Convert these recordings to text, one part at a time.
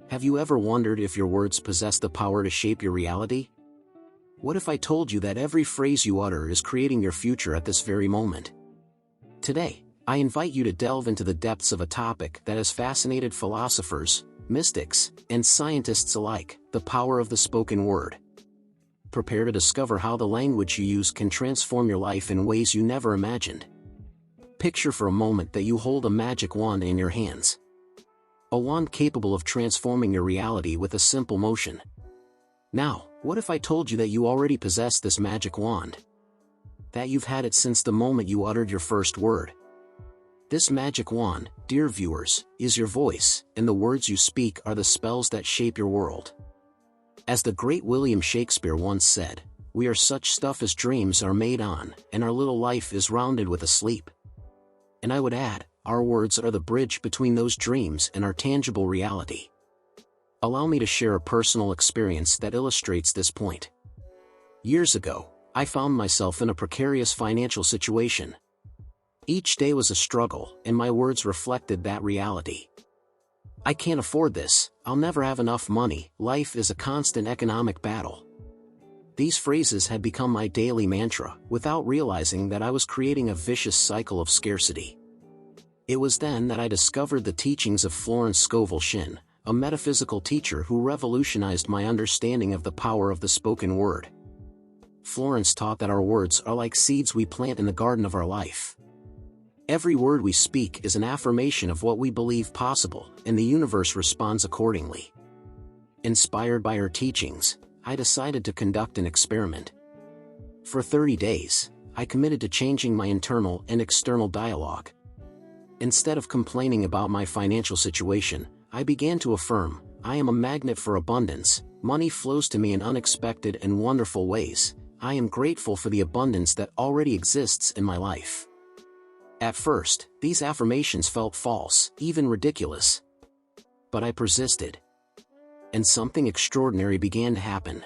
Have you ever wondered if your words possess the power to shape your reality? What if I told you that every phrase you utter is creating your future at this very moment? Today, I invite you to delve into the depths of a topic that has fascinated philosophers, mystics, and scientists alike: the power of the spoken word. Prepare to discover how the language you use can transform your life in ways you never imagined. Picture for a moment that you hold a magic wand in your hands. A wand capable of transforming your reality with a simple motion. Now, what if I told you that you already possess this magic wand? That you've had it since the moment you uttered your first word. This magic wand, dear viewers, is your voice, and the words you speak are the spells that shape your world. As the great William Shakespeare once said, "We are such stuff as dreams are made on, and our little life is rounded with a sleep." And I would add, our words are the bridge between those dreams and our tangible reality. Allow me to share a personal experience that illustrates this point. Years ago, I found myself in a precarious financial situation. Each day was a struggle, and my words reflected that reality. "I can't afford this, I'll never have enough money, life is a constant economic battle." These phrases had become my daily mantra, without realizing that I was creating a vicious cycle of scarcity. It was then that I discovered the teachings of Florence Scovel Shinn, a metaphysical teacher who revolutionized my understanding of the power of the spoken word. Florence taught that our words are like seeds we plant in the garden of our life. Every word we speak is an affirmation of what we believe possible, and the universe responds accordingly. Inspired by her teachings, I decided to conduct an experiment. For 30 days, I committed to changing my internal and external dialogue. Instead of complaining about my financial situation, I began to affirm, "I am a magnet for abundance, money flows to me in unexpected and wonderful ways, I am grateful for the abundance that already exists in my life." At first, these affirmations felt false, even ridiculous. But I persisted. And something extraordinary began to happen.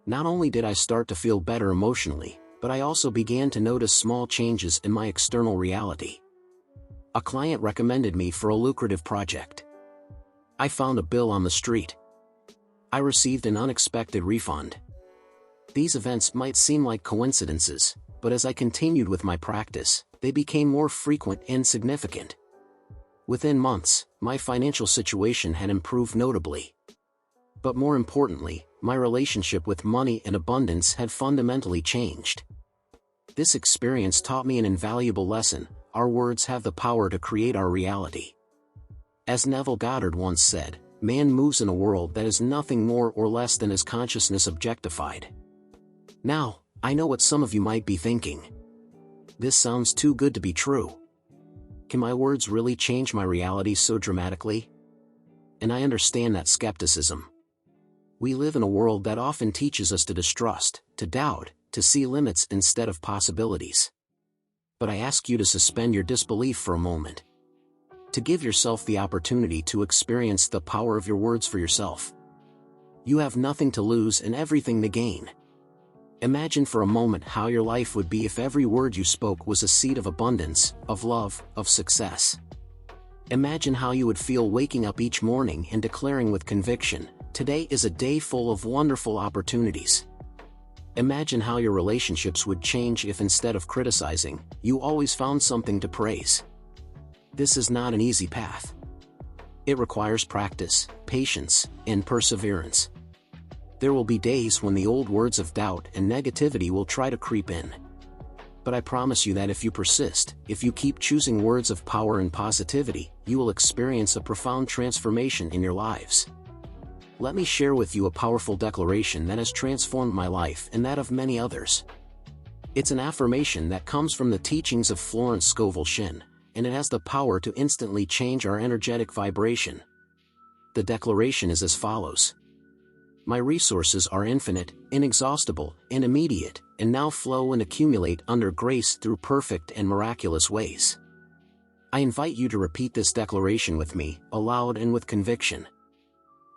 Not only did I start to feel better emotionally, but I also began to notice small changes in my external reality. A client recommended me for a lucrative project. I found a bill on the street. I received an unexpected refund. These events might seem like coincidences, but as I continued with my practice, they became more frequent and significant. Within months, my financial situation had improved notably. But more importantly, my relationship with money and abundance had fundamentally changed. This experience taught me an invaluable lesson: our words have the power to create our reality. As Neville Goddard once said, "Man moves in a world that is nothing more or less than his consciousness objectified." Now, I know what some of you might be thinking. This sounds too good to be true. Can my words really change my reality so dramatically? And I understand that skepticism. We live in a world that often teaches us to distrust, to doubt, to see limits instead of possibilities. But I ask you to suspend your disbelief for a moment. To give yourself the opportunity to experience the power of your words for yourself. You have nothing to lose and everything to gain. Imagine for a moment how your life would be if every word you spoke was a seed of abundance, of love, of success. Imagine how you would feel waking up each morning and declaring with conviction, "Today is a day full of wonderful opportunities." Imagine how your relationships would change if instead of criticizing, you always found something to praise. This is not an easy path. It requires practice, patience, and perseverance. There will be days when the old words of doubt and negativity will try to creep in. But I promise you that if you persist, if you keep choosing words of power and positivity, you will experience a profound transformation in your lives. Let me share with you a powerful declaration that has transformed my life and that of many others. It's an affirmation that comes from the teachings of Florence Scovel Shinn, and it has the power to instantly change our energetic vibration. The declaration is as follows: "My resources are infinite, inexhaustible, and immediate, and now flow and accumulate under grace through perfect and miraculous ways." I invite you to repeat this declaration with me, aloud and with conviction.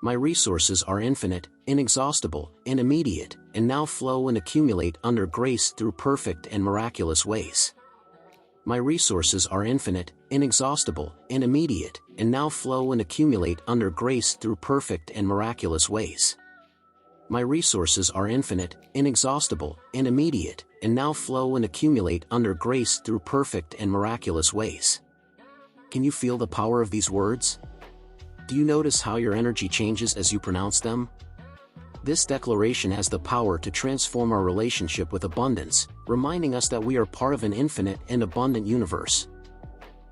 My resources are infinite, inexhaustible, and immediate, and now flow and accumulate under grace through perfect and miraculous ways. My resources are infinite, inexhaustible, and immediate, and now flow and accumulate under grace through perfect and miraculous ways. My resources are infinite, inexhaustible, and immediate, and now flow and accumulate under grace through perfect and miraculous ways. Can you feel the power of these words? Do you notice how your energy changes as you pronounce them? This declaration has the power to transform our relationship with abundance, reminding us that we are part of an infinite and abundant universe.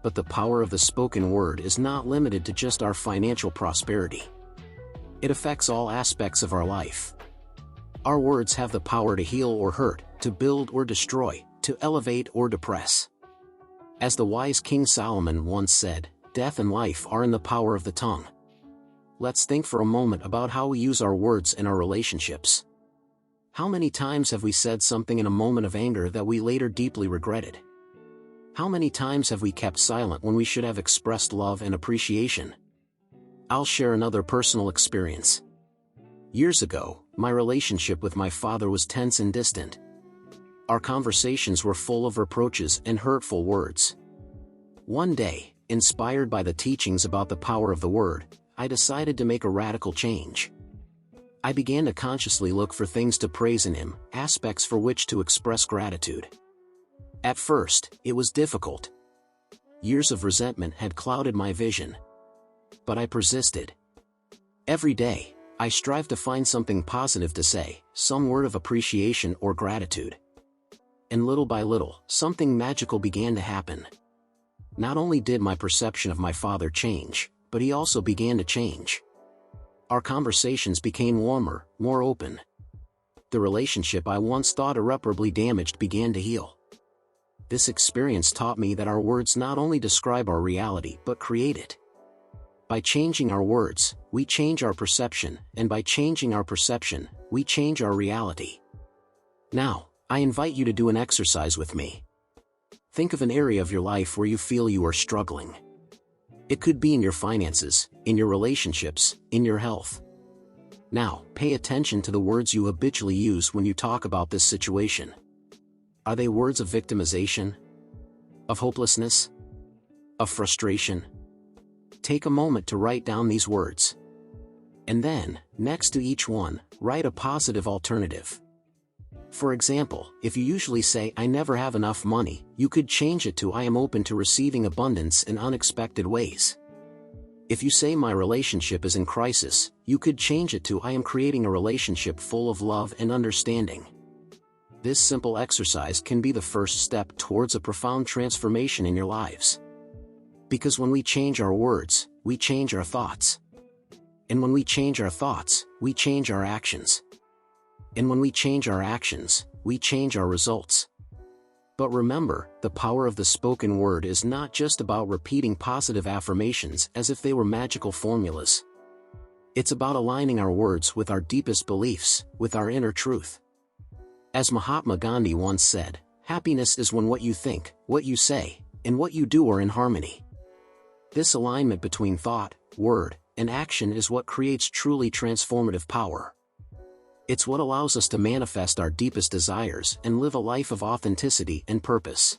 But the power of the spoken word is not limited to just our financial prosperity. It affects all aspects of our life. Our words have the power to heal or hurt, to build or destroy, to elevate or depress. As the wise King Solomon once said, "Death and life are in the power of the tongue." Let's think for a moment about how we use our words in our relationships. How many times have we said something in a moment of anger that we later deeply regretted? How many times have we kept silent when we should have expressed love and appreciation? I'll share another personal experience. Years ago, my relationship with my father was tense and distant. Our conversations were full of reproaches and hurtful words. One day, inspired by the teachings about the power of the word, I decided to make a radical change. I began to consciously look for things to praise in him, aspects for which to express gratitude. At first, it was difficult. Years of resentment had clouded my vision. But I persisted. Every day, I strived to find something positive to say, some word of appreciation or gratitude. And little by little, something magical began to happen. Not only did my perception of my father change, but he also began to change. Our conversations became warmer, more open. The relationship I once thought irreparably damaged began to heal. This experience taught me that our words not only describe our reality but create it. By changing our words, we change our perception, and by changing our perception, we change our reality. Now, I invite you to do an exercise with me. Think of an area of your life where you feel you are struggling. It could be in your finances, in your relationships, in your health. Now, pay attention to the words you habitually use when you talk about this situation. Are they words of victimization? Of hopelessness? Of frustration? Take a moment to write down these words. And then, next to each one, write a positive alternative. For example, if you usually say, "I never have enough money," you could change it to, "I am open to receiving abundance in unexpected ways." If you say, "My relationship is in crisis," you could change it to, "I am creating a relationship full of love and understanding." This simple exercise can be the first step towards a profound transformation in your lives. Because when we change our words, we change our thoughts. And when we change our thoughts, we change our actions. And when we change our actions, we change our results. But remember, the power of the spoken word is not just about repeating positive affirmations as if they were magical formulas. It's about aligning our words with our deepest beliefs, with our inner truth. As Mahatma Gandhi once said, "Happiness is when what you think, what you say, and what you do are in harmony." This alignment between thought, word, and action is what creates truly transformative power. It's what allows us to manifest our deepest desires and live a life of authenticity and purpose.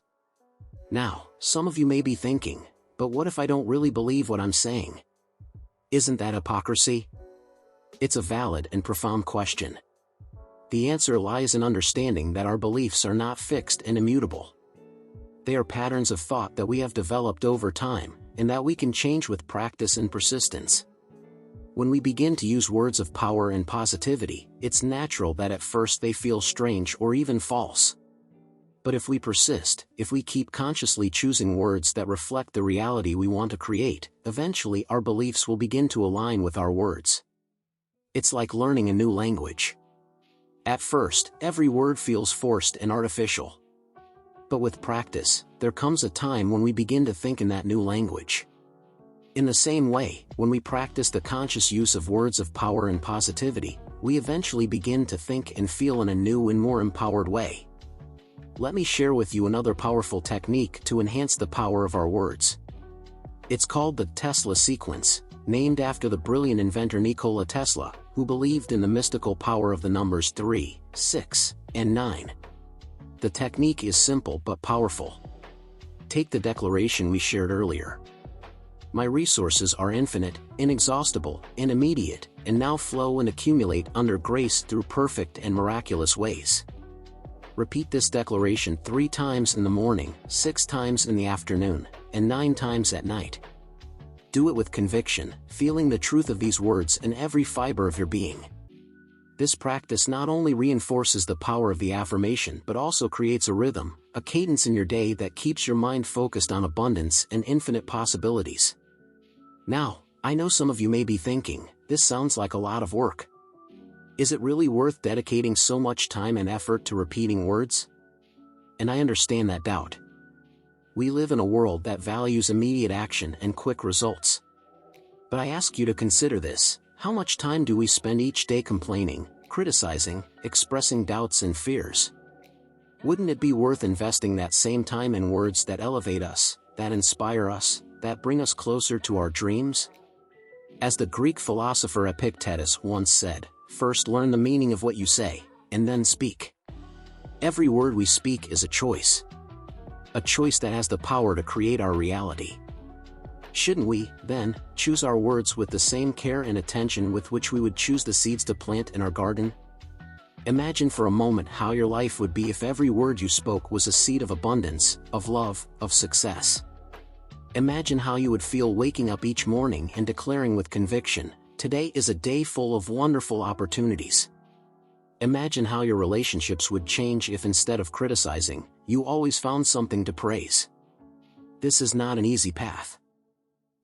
Now, some of you may be thinking, "But what if I don't really believe what I'm saying?" Isn't that hypocrisy? It's a valid and profound question. The answer lies in understanding that our beliefs are not fixed and immutable. They are patterns of thought that we have developed over time, and that we can change with practice and persistence. When we begin to use words of power and positivity, it's natural that at first they feel strange or even false. But if we persist, if we keep consciously choosing words that reflect the reality we want to create, eventually our beliefs will begin to align with our words. It's like learning a new language. At first, every word feels forced and artificial. But with practice, there comes a time when we begin to think in that new language. In the same way, when we practice the conscious use of words of power and positivity, we eventually begin to think and feel in a new and more empowered way. Let me share with you another powerful technique to enhance the power of our words. It's called the Tesla sequence, named after the brilliant inventor Nikola Tesla, who believed in the mystical power of the numbers 3, 6, and 9. The technique is simple but powerful. Take the declaration we shared earlier. My resources are infinite, inexhaustible, and immediate, and now flow and accumulate under grace through perfect and miraculous ways. Repeat this declaration 3 times in the morning, 6 times in the afternoon, and 9 times at night. Do it with conviction, feeling the truth of these words in every fiber of your being. This practice not only reinforces the power of the affirmation but also creates a rhythm, a cadence in your day that keeps your mind focused on abundance and infinite possibilities. Now, I know some of you may be thinking, this sounds like a lot of work. Is it really worth dedicating so much time and effort to repeating words? And I understand that doubt. We live in a world that values immediate action and quick results. But I ask you to consider this: how much time do we spend each day complaining, criticizing, expressing doubts and fears? Wouldn't it be worth investing that same time in words that elevate us, that inspire us, that bring us closer to our dreams? As the Greek philosopher Epictetus once said, first learn the meaning of what you say, and then speak. Every word we speak is a choice. A choice that has the power to create our reality. Shouldn't we, then, choose our words with the same care and attention with which we would choose the seeds to plant in our garden? Imagine for a moment how your life would be if every word you spoke was a seed of abundance, of love, of success. Imagine how you would feel waking up each morning and declaring with conviction, today is a day full of wonderful opportunities. Imagine how your relationships would change if instead of criticizing, you always found something to praise. This is not an easy path.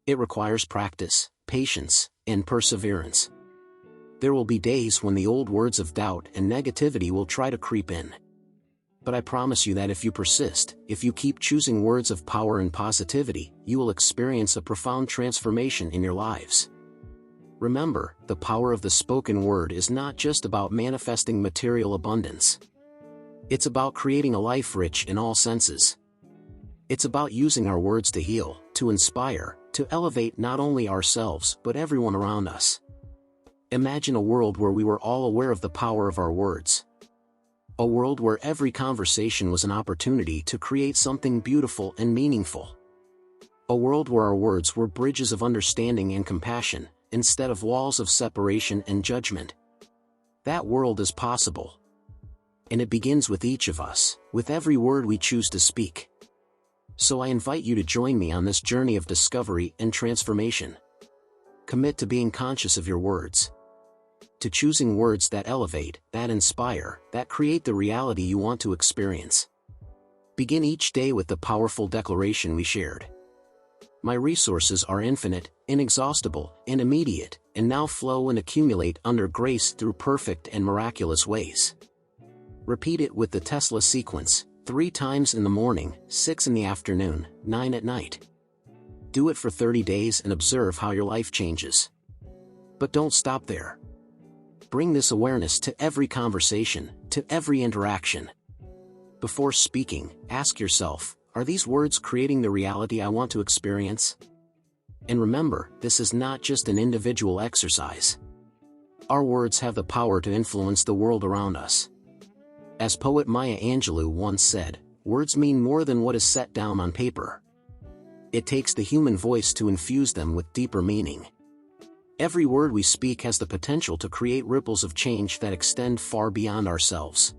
It requires practice, patience, and perseverance. There will be days when the old words of doubt and negativity will try to creep in. But I promise you that if you persist, if you keep choosing words of power and positivity, you will experience a profound transformation in your lives. Remember, the power of the spoken word is not just about manifesting material abundance. It's about creating a life rich in all senses. It's about using our words to heal, to inspire, to elevate not only ourselves but everyone around us. Imagine a world where we were all aware of the power of our words. A world where every conversation was an opportunity to create something beautiful and meaningful. A world where our words were bridges of understanding and compassion, instead of walls of separation and judgment. That world is possible. And it begins with each of us, with every word we choose to speak. So I invite you to join me on this journey of discovery and transformation. Commit to being conscious of your words. To choosing words that elevate, that inspire, that create the reality you want to experience. Begin each day with the powerful declaration we shared. My resources are infinite, inexhaustible, and immediate, and now flow and accumulate under grace through perfect and miraculous ways. Repeat it with the Tesla sequence, 3 times in the morning, 6 in the afternoon, 9 at night. Do it for 30 days and observe how your life changes. But don't stop there. Bring this awareness to every conversation, to every interaction. Before speaking, ask yourself, are these words creating the reality I want to experience? And remember, this is not just an individual exercise. Our words have the power to influence the world around us. As poet Maya Angelou once said, words mean more than what is set down on paper. It takes the human voice to infuse them with deeper meaning. Every word we speak has the potential to create ripples of change that extend far beyond ourselves.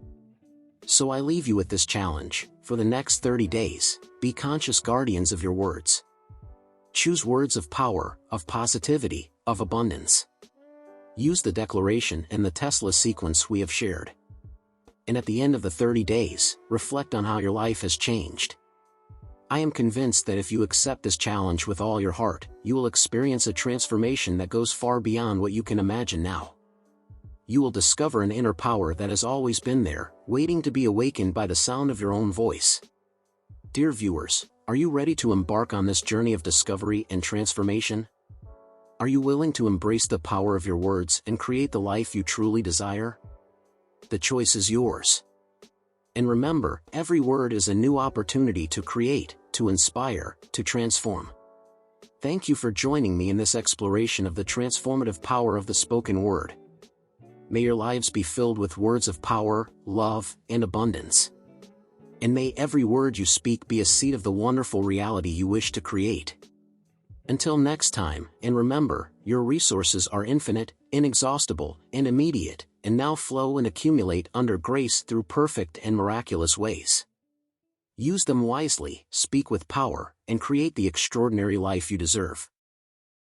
So I leave you with this challenge: for the next 30 days, be conscious guardians of your words. Choose words of power, of positivity, of abundance. Use the declaration and the Tesla sequence we have shared. And at the end of the 30 days, reflect on how your life has changed. I am convinced that if you accept this challenge with all your heart, you will experience a transformation that goes far beyond what you can imagine now. You will discover an inner power that has always been there, waiting to be awakened by the sound of your own voice. Dear viewers, are you ready to embark on this journey of discovery and transformation? Are you willing to embrace the power of your words and create the life you truly desire? The choice is yours. And remember, every word is a new opportunity to create, to inspire, to transform. Thank you for joining me in this exploration of the transformative power of the spoken word. May your lives be filled with words of power, love, and abundance. And may every word you speak be a seed of the wonderful reality you wish to create. Until next time, and remember, your resources are infinite, inexhaustible, and immediate, and now flow and accumulate under grace through perfect and miraculous ways. Use them wisely, speak with power, and create the extraordinary life you deserve.